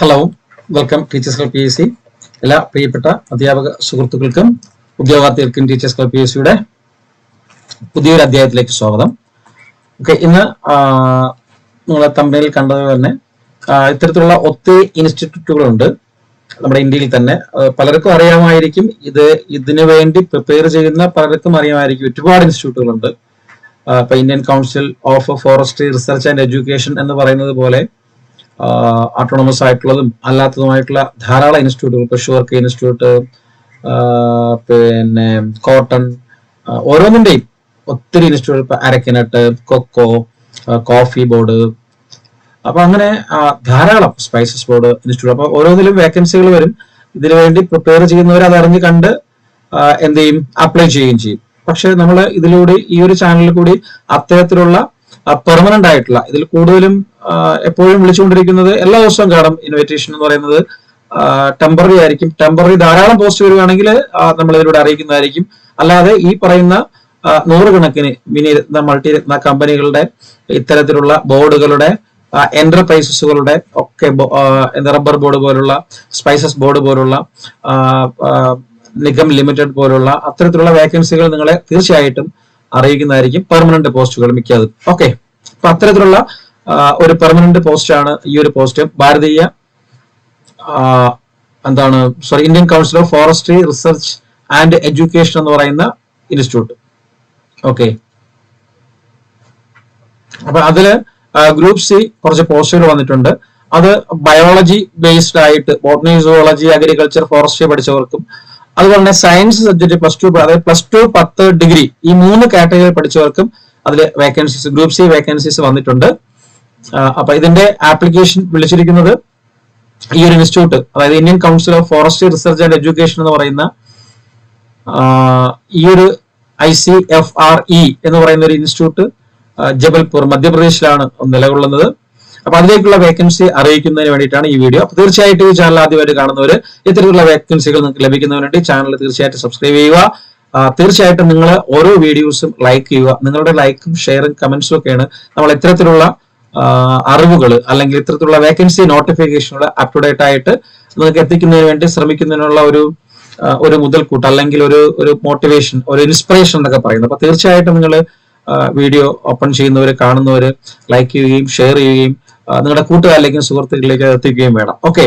Hello, welcome teachers club PSC. എല്ലാ പ്രിയപ്പെട്ട അധ്യാപക സുഹൃത്തുക്കൾക്കും ഉദ്യോഗാർത്ഥികൾക്കും ടീച്ചേഴ്സ് ക്ലബ് PSCയുടെ പുതിയൊരു അധ്യായത്തിലേക്ക് സ്വാഗതം. ഓക്കെ, ഇന്ന് നിങ്ങളെ തമ്പനയിൽ കണ്ടതുപോലെ തന്നെ ഇത്തരത്തിലുള്ള ഒത്തിരി ഇൻസ്റ്റിറ്റ്യൂട്ടുകളുണ്ട് നമ്മുടെ ഇന്ത്യയിൽ തന്നെ. പലർക്കും അറിയാമായിരിക്കും, ഇതിനു വേണ്ടി പ്രിപ്പയർ ചെയ്യുന്ന പലർക്കും അറിയാമായിരിക്കും. ഒരുപാട് ഇൻസ്റ്റിറ്റ്യൂട്ടുകളുണ്ട്. ഇപ്പൊ Indian council of forestry research and education എന്ന് പറയുന്നത് പോലെ ഓട്ടോണമസ് ആയിട്ടുള്ളതും അല്ലാത്തതുമായിട്ടുള്ള ധാരാളം ഇൻസ്റ്റിറ്റ്യൂട്ടുകൾ, ഇപ്പൊ ഷുവർക്കെ ഇൻസ്റ്റിറ്റ്യൂട്ട്, പിന്നെ കോട്ടൺ, ഓരോന്നിന്റെയും ഒത്തിരി ഇൻസ്റ്റിറ്റ്യൂട്ട്, ഇപ്പൊ അരക്കിനട്ട്, കൊക്കോ, കോഫി ബോർഡ്, അപ്പൊ അങ്ങനെ ധാരാളം സ്പൈസസ് ബോർഡ് ഇൻസ്റ്റിറ്റ്യൂട്ട്. അപ്പൊ ഓരോന്നിലും വേക്കൻസികൾ വരും. ഇതിനു വേണ്ടി പ്രിപ്പയർ ചെയ്യുന്നവർ അത് അറിഞ്ഞ് കണ്ട് എന്ത് ചെയ്യും, അപ്ലൈ ചെയ്യുകയും ചെയ്യും. പക്ഷെ നമ്മൾ ഇതിലൂടെ ഈ ഒരു ചാനലിൽ കൂടി അത്തരത്തിലുള്ള പെർമനന്റ് ആയിട്ടുള്ള, ഇതിൽ കൂടുതലും എപ്പോഴും വിളിച്ചുകൊണ്ടിരിക്കുന്നത് എല്ലാ ദിവസവും കാണും ഇൻവിറ്റേഷൻ എന്ന് പറയുന്നത് ടെമ്പററി ആയിരിക്കും. ടെമ്പററി ധാരാളം പോസ്റ്റ് വരികയാണെങ്കിൽ നമ്മൾ ഇതിലൂടെ അറിയിക്കുന്നതായിരിക്കും. അല്ലാതെ ഈ പറയുന്ന നൂറുകണക്കിന് മൾട്ടിരത്ന കമ്പനികളുടെ ഇത്തരത്തിലുള്ള ബോർഡുകളുടെ, എന്റർപ്രൈസസുകളുടെ ഒക്കെ റബ്ബർ ബോർഡ് പോലുള്ള, സ്പൈസസ് ബോർഡ് പോലുള്ള, നിഗം ലിമിറ്റഡ് പോലുള്ള അത്തരത്തിലുള്ള വേക്കൻസികൾ നിങ്ങളെ തീർച്ചയായിട്ടും അറിയിക്കുന്നതായിരിക്കും. പെർമനന്റ് പോസ്റ്റുകൾ മിക്കതും. ഓക്കെ, അപ്പൊ അത്തരത്തിലുള്ള ഒരു പെർമനന്റ് പോസ്റ്റ് ആണ് ഈ ഒരു post. Bharatiya Indian council of forestry research and education എന്ന് പറയുന്ന ഇൻസ്റ്റിറ്റ്യൂട്ട്. ഓക്കെ, അപ്പൊ അതില് ഗ്രൂപ്പ് സി കുറച്ച് പോസ്റ്റുകൾ വന്നിട്ടുണ്ട്. അത് ബയോളജി ബേസ്ഡ് ആയിട്ട് ബോട്ടണി, സുവോളജി, അഗ്രികൾച്ചർ, ഫോറസ്ട്രി പഠിച്ചവർക്കും, അതുപോലെ തന്നെ സയൻസ് സബ്ജക്ട് +2, അതായത് +2, 10 ഡിഗ്രി, ഈ 3 കാറ്റഗറി പഠിച്ചവർക്കും അതിൽ വേക്കൻസീസ്, ഗ്രൂപ്പ് സി വേക്കൻസീസ് വന്നിട്ടുണ്ട്. അപ്പൊ ഇതിന്റെ ആപ്ലിക്കേഷൻ വിളിച്ചിരിക്കുന്നത് ഈ ഒരു ഇൻസ്റ്റിറ്റ്യൂട്ട്, അതായത് Indian council of forestry research and education എന്ന് പറയുന്ന ഈ ഒരു ICFRE എന്ന് പറയുന്ന ഒരു ഇൻസ്റ്റിറ്റ്യൂട്ട് ജബൽപൂർ, മധ്യപ്രദേശിലാണ് നിലകൊള്ളുന്നത്. അപ്പൊ അതിലേക്കുള്ള വേക്കൻസി അറിയിക്കുന്നതിന് വേണ്ടിയിട്ടാണ് ഈ വീഡിയോ. അപ്പൊ തീർച്ചയായിട്ടും ഈ ചാനൽ ആദ്യമായിട്ട് കാണുന്നവർ ഇത്തരത്തിലുള്ള വേക്കൻസികൾ നിങ്ങൾക്ക് ലഭിക്കുന്നതിന് വേണ്ടി ചാനൽ തീർച്ചയായിട്ടും സബ്സ്ക്രൈബ് ചെയ്യുക. തീർച്ചയായിട്ടും നിങ്ങൾ ഓരോ വീഡിയോസും ലൈക്ക് ചെയ്യുക. നിങ്ങളുടെ ലൈക്കും ഷെയറും കമന്റ്സും ഒക്കെയാണ് നമ്മൾ ഇത്തരത്തിലുള്ള അറിവുകൾ അല്ലെങ്കിൽ ഇത്തരത്തിലുള്ള വേക്കൻസി നോട്ടിഫിക്കേഷനുകൾ അപ് ടു ഡേറ്റ് ആയിട്ട് നിങ്ങൾക്ക് എത്തിക്കുന്നതിന് വേണ്ടി ശ്രമിക്കുന്നതിനുള്ള ഒരു മുതൽക്കൂട്ട്, അല്ലെങ്കിൽ ഒരു മോട്ടിവേഷൻ, ഒരു ഇൻസ്പിറേഷൻ എന്നൊക്കെ പറയുന്നത്. അപ്പൊ തീർച്ചയായിട്ടും നിങ്ങൾ വീഡിയോ ഓപ്പൺ ചെയ്യുന്നവര്, കാണുന്നവര് ലൈക്ക് ചെയ്യുകയും ഷെയർ ചെയ്യുകയും നിങ്ങളുടെ കൂട്ടുകാരിലേക്കും സുഹൃത്തുക്കളിലേക്ക് എത്തിക്കുകയും വേണം. ഓക്കെ,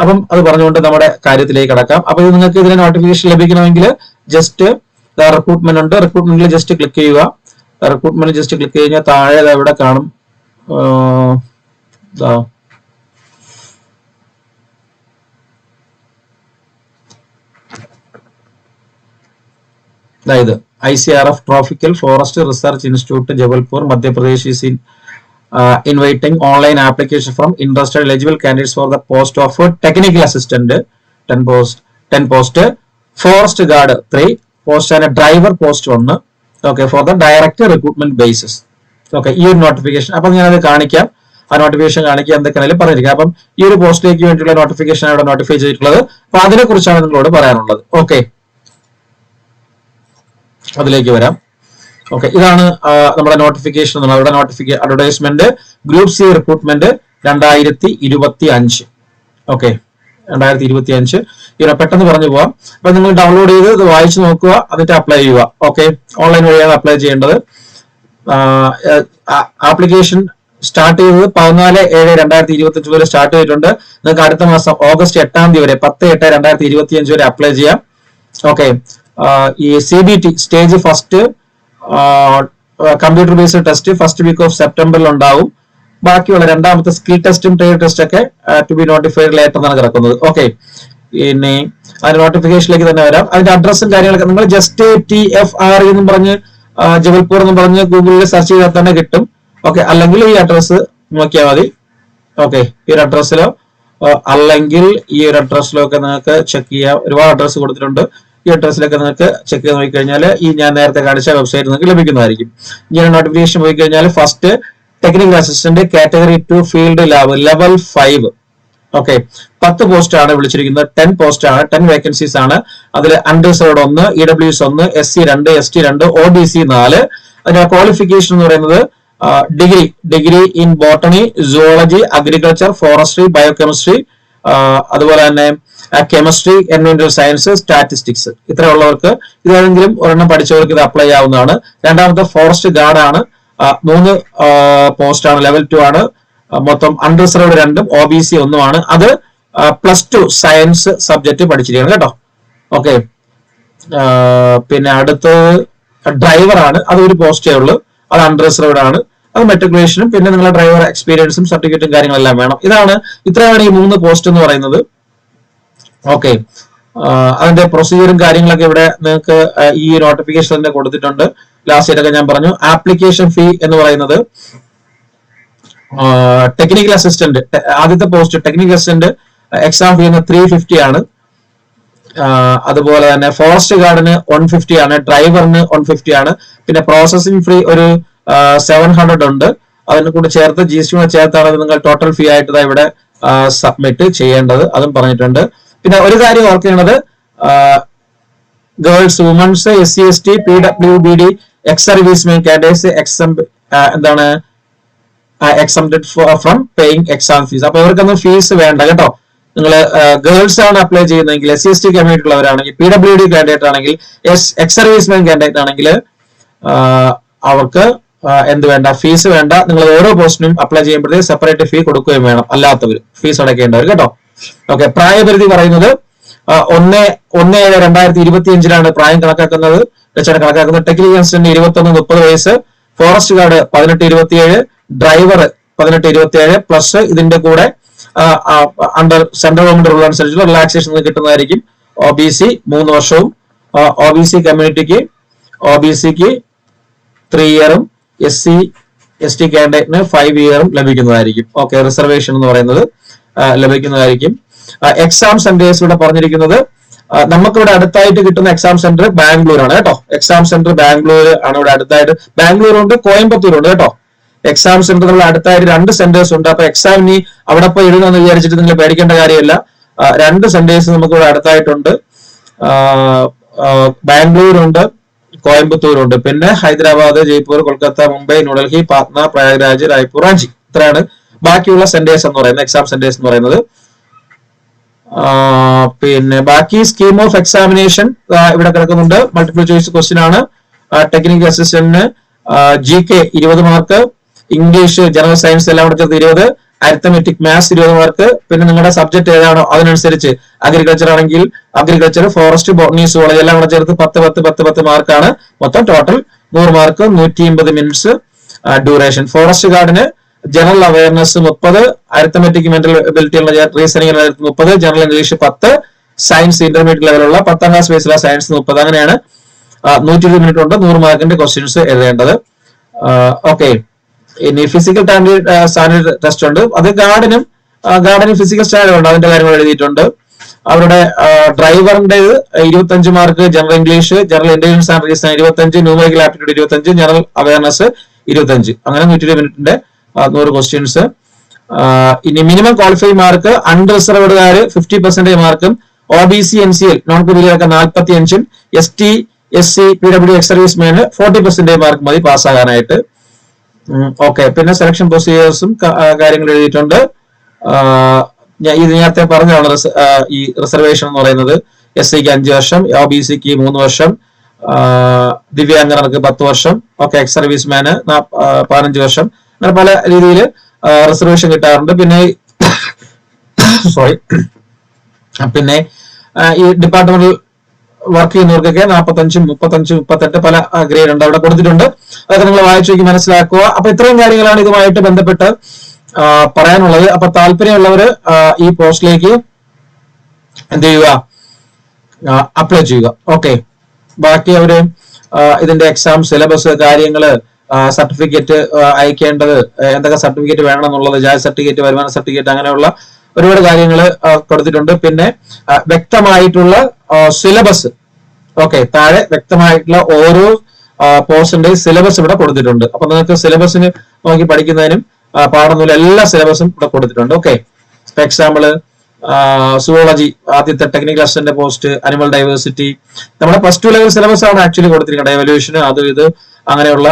അപ്പം അത് പറഞ്ഞുകൊണ്ട് നമ്മുടെ കാര്യത്തിലേക്ക് കടക്കാം. അപ്പൊ നിങ്ങൾക്ക് ഇതിന്റെ നോട്ടിഫിക്കേഷൻ ലഭിക്കണമെങ്കിൽ ജസ്റ്റ് റിക്രൂട്ട്മെന്റ് ഉണ്ട്, റിക്രൂട്ട്മെന്റിൽ ജസ്റ്റ് ക്ലിക്ക് ചെയ്യുക. റിക്രൂട്ട്മെന്റ് ജസ്റ്റ് ക്ലിക്ക് കഴിഞ്ഞാൽ താഴെ ഇവിടെ കാണും അതായത് ICRF Tropical Forest Research Institute, Jabalpur, Madhya Pradesh is inviting online application from interested eligible candidates for the post of technical assistant, 10 post, forest guard 3 post and a driver post 1. Okay, for the direct recruitment basis. Okay, ഈ ഒരു notification അപ്പൊ ഞാനത് കാണിക്കാം. ആ notification കാണിക്കുക എന്തൊക്കെയാണെങ്കിലും പറഞ്ഞിരിക്കാം. അപ്പം ഈ ഒരു പോസ്റ്റിലേക്ക് വേണ്ടിയുള്ള നോട്ടിഫിക്കേഷൻ അവിടെ നോട്ടിഫൈ ചെയ്തിട്ടുള്ളത്. അപ്പൊ അതിനെ കുറിച്ചാണ് നിങ്ങളോട് പറയാനുള്ളത്. ഓക്കെ, അതിലേക്ക് വരാം. ഓക്കെ, ഇതാണ് നമ്മുടെ നോട്ടിഫിക്കേഷൻ, അവരുടെ advertisement. Group C recruitment 2025. Okay, 2025. ഇതിനെ പെട്ടെന്ന് പറഞ്ഞു പോവാം. അപ്പൊ നിങ്ങൾ ഡൗൺലോഡ് ചെയ്ത് ഇത് വായിച്ചു നോക്കുക, എന്നിട്ട് അപ്ലൈ ചെയ്യുക. ഓക്കെ, ഓൺലൈൻ വഴിയാണ് അപ്ലൈ ചെയ്യേണ്ടത്. ആപ്ലിക്കേഷൻ സ്റ്റാർട്ട് ചെയ്തത് 14/7/2025 വരെ സ്റ്റാർട്ട് ചെയ്തിട്ടുണ്ട്. നിങ്ങൾക്ക് അടുത്ത മാസം ഓഗസ്റ്റ് 8 വരെ, 10/8/2025 വരെ അപ്ലൈ ചെയ്യാം. ഓക്കെ, ഈ CBT stage first computer based test first week of സെപ്റ്റംബറിൽ ഉണ്ടാവും. ബാക്കിയുള്ള രണ്ടാമത്തെ സ്കിൽ ടെസ്റ്റും ട്രേഡ് ടെസ്റ്റ് ഒക്കെ ടു ബി നോട്ടിഫൈഡ് ലേറ്റർ എന്നാണ് കിടക്കുന്നത്. ഓക്കെ, ഇനി അതിന്റെ നോട്ടിഫിക്കേഷനിലേക്ക് തന്നെ വരാം. അതിന്റെ അഡ്രസ്സും കാര്യങ്ങളൊക്കെ നിങ്ങൾ ജസ്റ്റ് TFRE എന്നും പറഞ്ഞ് ജബൽപൂർ എന്ന് പറഞ്ഞ് ഗൂഗിളിൽ സെർച്ച് ചെയ്താൽ തന്നെ കിട്ടും. ഓക്കെ, അല്ലെങ്കിൽ ഈ അഡ്രസ്സ് നോക്കിയാൽ മതി. ഓക്കെ, ഈ ഒരു അഡ്രസ്സിലോ അല്ലെങ്കിൽ ഈ ഒരു അഡ്രസ്സിലോ ഒക്കെ നിങ്ങൾക്ക് ചെക്ക് ചെയ്യാം. ഒരുപാട് അഡ്രസ്സ് കൊടുത്തിട്ടുണ്ട്. ഈ അഡ്രസ്സിലൊക്കെ നിങ്ങൾക്ക് ചെക്ക് ചെയ്ത് നോക്കിക്കഴിഞ്ഞാൽ ഈ ഞാൻ നേരത്തെ കാണിച്ച വെബ്സൈറ്റ് നിങ്ങൾക്ക് ലഭിക്കുന്നതായിരിക്കും. ഇങ്ങനെ നോട്ടിഫിക്കേഷൻ പോയി കഴിഞ്ഞാൽ first technical assistant category 2 field lab level 5. Okay, 10 post ആണ് വിളിച്ചിരിക്കുന്നത്. 10 പോസ്റ്റ് ആണ്, 10 വേക്കൻസീസ് ആണ്. അതിൽ unreserved 1, EWS 1, SC 2, ST 2, OBC 4. അതിന്റെ ക്വാളിഫിക്കേഷൻ എന്ന് പറയുന്നത് degree in botany, zoology, agriculture, forestry, biochemistry, അതുപോലെ തന്നെ കെമിസ്ട്രി, എൻവയോൺമെന്റൽ സയൻസ്, സ്റ്റാറ്റിസ്റ്റിക്സ് ഇത്രയുള്ളവർക്ക് ഇതേതെങ്കിലും ഒരെണ്ണം പഠിച്ചവർക്ക് ഇത് അപ്ലൈ ചെയ്യാവുന്നതാണ്. രണ്ടാമത്തെ ഫോറസ്റ്റ് ഗാർഡ് ആണ്. 3 പോസ്റ്റ് ആണ്, ലെവൽ 2 ആണ്. മൊത്തം അൺറിസർവ്ഡ് 2ഉം OBC 1ഉമാണ്. അത് +2 സയൻസ് സബ്ജക്ട് പഠിച്ചിരിക്കണം കേട്ടോ. ഓക്കെ, പിന്നെ അടുത്ത് ഡ്രൈവർ ആണ്. അത് ഒരു പോസ്റ്റേ ഉള്ളൂ, അത് അൺറിസർവ്ഡ് ആണ്. അത് മെട്രിക്കുലേഷനും പിന്നെ നിങ്ങളുടെ ഡ്രൈവർ എക്സ്പീരിയൻസും സർട്ടിഫിക്കറ്റും കാര്യങ്ങളെല്ലാം വേണം. ഇത്രയാണ് ഈ 3 പോസ്റ്റ് എന്ന് പറയുന്നത്. ഓക്കെ, അതിന്റെ പ്രൊസീജിയറും കാര്യങ്ങളൊക്കെ ഇവിടെ നിങ്ങൾക്ക് ഈ നോട്ടിഫിക്കേഷൻ തന്നെ കൊടുത്തിട്ടുണ്ട്. ലാസ്റ്റ് ആയിട്ടൊക്കെ ഞാൻ പറഞ്ഞു. ആപ്ലിക്കേഷൻ ഫീ എന്ന് പറയുന്നത് ടെക്നിക്കൽ അസിസ്റ്റന്റ്, ആദ്യത്തെ post technical assistant exam fee 350 ആണ്. അതുപോലെ തന്നെ ഫോറസ്റ്റ് ഗാർഡിന് 150 ആണ്, ഡ്രൈവറിന് 150 ആണ്. പിന്നെ പ്രോസസിംഗ് ഫീ ഒരു 700 ഉണ്ട്. അതിന് കൂടെ ചേർത്ത് GST കൂടെ ചേർത്താണ് നിങ്ങൾ ടോട്ടൽ ഫീ ആയിട്ട് ഇവിടെ സബ്മിറ്റ് ചെയ്യേണ്ടത്. അതും പറഞ്ഞിട്ടുണ്ട്. പിന്നെ ഒരു കാര്യം ഓർക്കേണ്ടത്, girls, womens, SC ST, PWBD, ex servicemen candidates exempted from paying exam fees. അപ്പൊ ഇവർക്കൊന്നും ഫീസ് വേണ്ട കേട്ടോ. നിങ്ങൾ ഗേൾസ് ആണ് അപ്ലൈ ചെയ്യുന്നതെങ്കിൽ, SC ST കമ്മ്യൂണിറ്റി ഉള്ളവരാണെങ്കിൽ, PWD കാൻഡിഡേറ്റ് ആണെങ്കിൽ, എക്സ് സർവീസ്മെൻ കാൻഡിഡേറ്റ് ആണെങ്കിൽ അവർക്ക് എന്ത് വേണ്ട, ഫീസ് വേണ്ട. നിങ്ങൾ ഓരോ പോസ്റ്റിനും അപ്ലൈ ചെയ്യുമ്പോഴത്തേക്ക് സെപ്പറേറ്റ് ഫീ കൊടുക്കുകയും വേണം, അല്ലാത്തവർ ഫീസ് അടയ്ക്കേണ്ടവർ കേട്ടോ. ഓക്കെ, പ്രായപരിധി പറയുന്നത് 1/7/2025 പ്രായം കണക്കാക്കുന്നത് ടെക്നിക്കൽ അസിസ്റ്റന്റ് 21-30 വയസ്സ്, ഫോറസ്റ്റ് ഗാർഡ് 18-27, ഡ്രൈവർ 18-27 പ്ലസ് ഇതിന്റെ കൂടെ അണ്ടർ സെൻട്രൽ ഗവൺമെന്റ് റൂൾ അനുസരിച്ചുള്ള റിലാക്സേഷൻ കിട്ടുന്നതായിരിക്കും. OBC 3 വർഷവും, OBC കമ്മ്യൂണിറ്റിക്ക് OBCക്ക് 3 ഇയറും, SC ST കാൻഡിഡേറ്റിന് 5 ഇയറും ലഭിക്കുന്നതായിരിക്കും. ഓക്കെ, റിസർവേഷൻ എന്ന് പറയുന്നത് ലഭിക്കുന്നതായിരിക്കും. എക്സാം സെന്റേഴ്സ് ഇവിടെ പറഞ്ഞിരിക്കുന്നത് നമുക്കിവിടെ അടുത്തായിട്ട് കിട്ടുന്ന എക്സാം സെന്റർ ബാംഗ്ലൂർ ആണ് കേട്ടോ. എക്സാം സെന്റർ ബാംഗ്ലൂർ ആണ് ഇവിടെ അടുത്തായിട്ട്. ബാംഗ്ലൂർ ഉണ്ട്, കോയമ്പത്തൂർ ഉണ്ട് കേട്ടോ. എക്സാം സെന്റർ നമ്മൾ അടുത്തായിട്ട് 2 സെന്റേഴ്സ് ഉണ്ട്. അപ്പൊ എക്സാം ഇനി അവിടെ പോയി എഴുതുമെന്ന് വിചാരിച്ചിട്ട് നിങ്ങൾ പേടിക്കേണ്ട കാര്യമില്ല. 2 സെന്റേഴ്സ് നമുക്ക് ഇവിടെ അടുത്തായിട്ടുണ്ട്. ബാംഗ്ലൂർ ഉണ്ട്, കോയമ്പത്തൂർ ഉണ്ട്, പിന്നെ ഹൈദരാബാദ്, ജയ്പൂർ, കൊൽക്കത്ത, മുംബൈ, ന്യൂഡൽഹി, പാറ്റ്ന, പ്രയാഗ്രാജ്, റായ്പൂർ, റാഞ്ചി. ഇത്രയാണ് ബാക്കിയുള്ള സെന്റേഴ്സ് എന്ന് പറയുന്നത്, എക്സാം സെന്റേഴ്സ് എന്ന് പറയുന്നത്. പിന്നെ ബാക്കി സ്കീം ഓഫ് എക്സാമിനേഷൻ ഇവിടെ കിടക്കുന്നുണ്ട്. മൾട്ടിപ്പിൾ ചോയ്സ് ക്വസ്റ്റ്യൻ ആണ്. ടെക്നിക്കൽ അസിസ്റ്റന്റിന് GK 20 mark, English, general science എല്ലാം കൂടെ ചേർത്ത് 20, അരിത്തമെറ്റിക്, മാത്സ് 20 മാർക്ക്. പിന്നെ നിങ്ങളുടെ സബ്ജക്ട് ഏതാണോ അതിനനുസരിച്ച് അഗ്രികൾച്ചർ ആണെങ്കിൽ അഗ്രികൾച്ചർ, ഫോറസ്റ്റ്, ബോട്ടണി, സുവോളജി എല്ലാം കൂടെ ചേർത്ത് 10 മാർക്കാണ്. മൊത്തം total 100 mark, 180 minutes duration. Forest ഗാർഡിന് general awareness 30, arithmetic, mental ability ഉള്ള reasoning 30, general English 10, science intermediate ലെവലുള്ള 10ാം ക്ലാസ് ബേസിലുള്ള സയൻസ് 30. അങ്ങനെയാണ് 120 മിനിറ്റ് ഉണ്ട് 100 മാർക്കിന്റെ ക്വസ്റ്റ്യൻസ് എഴുതേണ്ടത്. ഓക്കെ, ഇനി ഫിസിക്കൽ സ്റ്റാൻഡേർഡ് ടെസ്റ്റ് ഉണ്ട്. അത് ഗാർഡിന് ഫിസിക്കൽ സ്റ്റാൻഡേർഡ് ഉണ്ട്, അതിന്റെ കാര്യങ്ങൾ എഴുതിയിട്ടുണ്ട്. അവരുടെ ഡ്രൈവറിന്റെ 25 mark, general English, general intelligence and reasoning 25, numerical aptitude 25, general awareness 25. അങ്ങനെ 120 മിനിറ്റിന്റെ 100 ക്വസ്റ്റ്യൻസ്. ഇനി മിനിമം ക്വാളിഫൈ മാർക്ക് അൺറിസർവ്ഡുകാര് 50% മാർക്കും, OBC NCL നോൺ ക്രിമിനലൊക്കെ 45, ST SC PWD എക്സ് സർവീസ്മാന് 40% മാർക്ക് മതി പാസ്സാകാനായിട്ട്. ഓക്കെ, പിന്നെ സെലക്ഷൻ പ്രൊസീജിയേഴ്സും കാര്യങ്ങൾ എഴുതിയിട്ടുണ്ട്. ഇത് നേരത്തെ പറഞ്ഞതാണ് ഈ റിസർവേഷൻ എന്ന് പറയുന്നത്. SCക്ക് 5 വർഷം, OBCക്ക് 3 വർഷം, ദിവ്യാംഗർക്ക് 10 വർഷം, ഓക്കെ, എക്സ് സർവീസ്മാന് 15 വർഷം. അങ്ങനെ പല രീതിയിൽ റിസർവേഷൻ കിട്ടാറുണ്ട്. പിന്നെ പിന്നെ ഈ ഡിപ്പാർട്ട്മെന്റിൽ വർക്ക് ചെയ്യുന്നവർക്കൊക്കെ 45, 35, 38 പല ഗ്രേഡ് ഉണ്ട് അവിടെ കൊടുത്തിട്ടുണ്ട്. അതൊക്കെ നിങ്ങൾ വായിച്ചു നോക്കി മനസ്സിലാക്കുക. അപ്പൊ ഇത്രയും കാര്യങ്ങളാണ് ഇതുമായിട്ട് ബന്ധപ്പെട്ട് പറയാനുള്ളത്. അപ്പൊ താല്പര്യമുള്ളവര് ഈ പോസ്റ്റിലേക്ക് എന്ത് ചെയ്യുക, അപ്ലൈ ചെയ്യുക. ഓക്കെ, ബാക്കി അവര് ഇതിന്റെ എക്സാം സിലബസ് കാര്യങ്ങള്, സർട്ടിഫിക്കറ്റ് അയക്കേണ്ടത്, എന്തൊക്കെ സർട്ടിഫിക്കറ്റ് വേണം എന്നുള്ളത്, ജാതി സർട്ടിഫിക്കറ്റ്, വരുമാന സർട്ടിഫിക്കറ്റ്, അങ്ങനെയുള്ള ഒരുപാട് കാര്യങ്ങൾ കൊടുത്തിട്ടുണ്ട്. പിന്നെ വ്യക്തമായിട്ടുള്ള സിലബസ്, ഓക്കെ, താഴെ വ്യക്തമായിട്ടുള്ള ഓരോ പോർഷന്റെ സിലബസ് ഇവിടെ കൊടുത്തിട്ടുണ്ട്. അപ്പൊ നിങ്ങൾക്ക് സിലബസിന് നോക്കി പഠിക്കുന്നതിനും പാഠനൂല എല്ലാ സിലബസും ഇവിടെ കൊടുത്തിട്ടുണ്ട്. ഓക്കെ, എക്സാമ്പിള് സുവോളജി ആദ്യത്തെ technical assistant post, animal diversity, നമ്മുടെ +2 ലെവൽ സിലബസ് ആണ് ആക്ച്വലി കൊടുത്തിരിക്കുന്നത്. എവല്യൂഷൻ, അത് ഇത് അങ്ങനെയുള്ള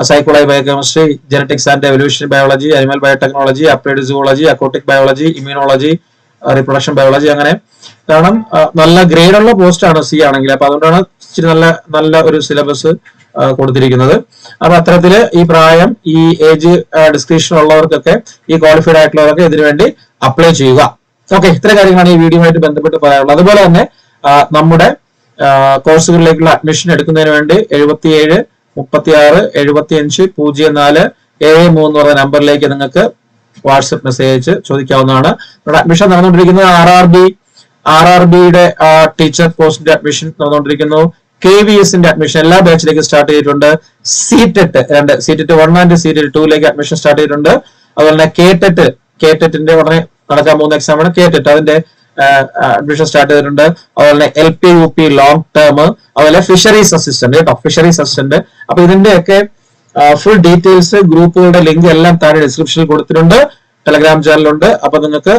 psychology, biochemistry, genetics and evolution biology, animal biotechnology, applied zoology, aquatic biology, immunology, reproduction biology അങ്ങനെ. കാരണം നല്ല ഗ്രേഡുള്ള പോസ്റ്റ് ആണ് സി ആണെങ്കിൽ. അപ്പൊ അതുകൊണ്ടാണ് ഇച്ചിരി നല്ല ഒരു സിലബസ് കൊടുത്തിരിക്കുന്നത്. അപ്പൊ അത്തരത്തില് ഈ പ്രായം, ഈ ഏജ് ഡിസ്ക്രിപ്ഷൻ ഉള്ളവർക്കൊക്കെ, ഈ ക്വാളിഫൈഡ് ആയിട്ടുള്ളവരൊക്കെ ഇതിനു വേണ്ടി അപ്ലൈ ചെയ്യുക. ഓക്കെ, ഇത്ര കാര്യങ്ങളാണ് ഈ വീഡിയോയുമായിട്ട് ബന്ധപ്പെട്ട് പറയാനുള്ളത്. അതുപോലെ തന്നെ നമ്മുടെ കോഴ്സുകളിലേക്കുള്ള അഡ്മിഷൻ എടുക്കുന്നതിന് വേണ്ടി 77 36 75 04 73 എന്ന് പറയുന്ന നമ്പറിലേക്ക് നിങ്ങൾക്ക് വാട്സ്ആപ്പ് മെസ്സേജ് അയച്ച് ചോദിക്കാവുന്നതാണ്. നമ്മുടെ അഡ്മിഷൻ നടന്നുകൊണ്ടിരിക്കുന്നത് RRBയുടെ ടീച്ചർ പോസ്റ്റിന്റെ അഡ്മിഷൻ നടന്നുകൊണ്ടിരിക്കുന്നു. KVSന്റെ അഡ്മിഷൻ എല്ലാ ബാച്ചിലേക്കും സ്റ്റാർട്ട് ചെയ്തിട്ടുണ്ട്. CTET 1 ആൻഡ് CTET 2ലേക്ക് അഡ്മിഷൻ സ്റ്റാർട്ട് ചെയ്തിട്ടുണ്ട്. അതുപോലെ തന്നെ KTETന്റെ ഉടനെ നടക്കാൻ പോകുന്ന എക്സാമാണ് KTET, അതിന്റെ അഡ്മിഷൻ സ്റ്റാർട്ട് ചെയ്തിട്ടുണ്ട്. അതുപോലെ LP UP ലോങ് ടേം, അതുപോലെ ഫിഷറീസ് അസിസ്റ്റന്റ് കേട്ടോ, ഫിഷറീസ് അസിസ്റ്റന്റ്. അപ്പൊ ഇതിന്റെയൊക്കെ ഫുൾ ഡീറ്റെയിൽസ്, ഗ്രൂപ്പുകളുടെ ലിങ്ക് എല്ലാം താഴെ ഡിസ്ക്രിപ്ഷനിൽ കൊടുത്തിട്ടുണ്ട്. ടെലഗ്രാം ചാനലുണ്ട്. അപ്പൊ നിങ്ങൾക്ക്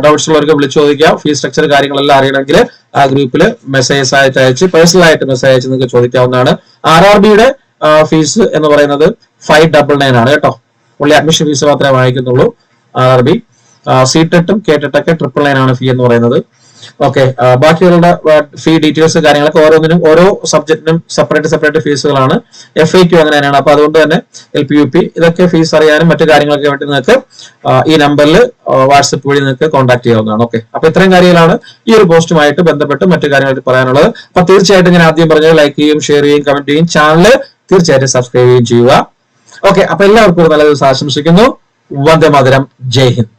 ഡൗട്ട്സ് ഉള്ളവർക്ക് വിളിച്ചു ചോദിക്കാം. ഫീസ് സ്ട്രക്ചർ കാര്യങ്ങളെല്ലാം അറിയണമെങ്കിൽ ആ ഗ്രൂപ്പിൽ മെസ്സേജ് ആയിട്ട് അയച്ച്, പേഴ്സണൽ ആയിട്ട് മെസ്സേജ് അയച്ച് നിങ്ങൾക്ക് ചോദിക്കാവുന്നതാണ്. RRBയുടെ ഫീസ് എന്ന് പറയുന്നത് 599 ആണ് കേട്ടോ. ഉള്ളി അഡ്മിഷൻ ഫീസ് മാത്രമേ വാങ്ങിക്കുന്നുള്ളൂ RRB. CTETും KTET ഒക്കെ 999 ആണ് ഫീ എന്ന് പറയുന്നത്. ഓക്കെ, ബാക്കിയുള്ള ഫീ ഡീറ്റെയിൽസ് കാര്യങ്ങളൊക്കെ ഓരോന്നിനും ഓരോ സബ്ജക്റ്റിനും സെപ്പറേറ്റ് ഫീസുകളാണ്. FAQ അങ്ങനെ തന്നെയാണ്. അപ്പൊ അതുകൊണ്ട് തന്നെ LP UP ഇതൊക്കെ ഫീസ് അറിയാനും മറ്റു കാര്യങ്ങളൊക്കെ വേണ്ടി നിങ്ങൾക്ക് ഈ നമ്പറിൽ വാട്സപ്പ് വഴി നിങ്ങൾക്ക് കോൺടാക്ട് ചെയ്യാവുന്നതാണ്. ഓക്കെ, അപ്പൊ ഇത്രയും കാര്യങ്ങളാണ് ഈ ഒരു പോസ്റ്റുമായിട്ട് ബന്ധപ്പെട്ട് മറ്റു കാര്യങ്ങൾ പറയാനുള്ളത്. അപ്പൊ തീർച്ചയായിട്ടും ഞാൻ ആദ്യം പറഞ്ഞത് ലൈക്ക് ചെയ്യും, ഷെയർ ചെയ്യും, കമന്റ് ചെയ്യും, ചാനൽ തീർച്ചയായിട്ടും സബ്സ്ക്രൈബ് ചെയ്യുക. ഓക്കെ, അപ്പൊ എല്ലാവർക്കും ഒരു നല്ല ദിവസം ആശംസിക്കുന്നു. വന്ദേ മാതരം. ജയ് ഹിന്ദ്.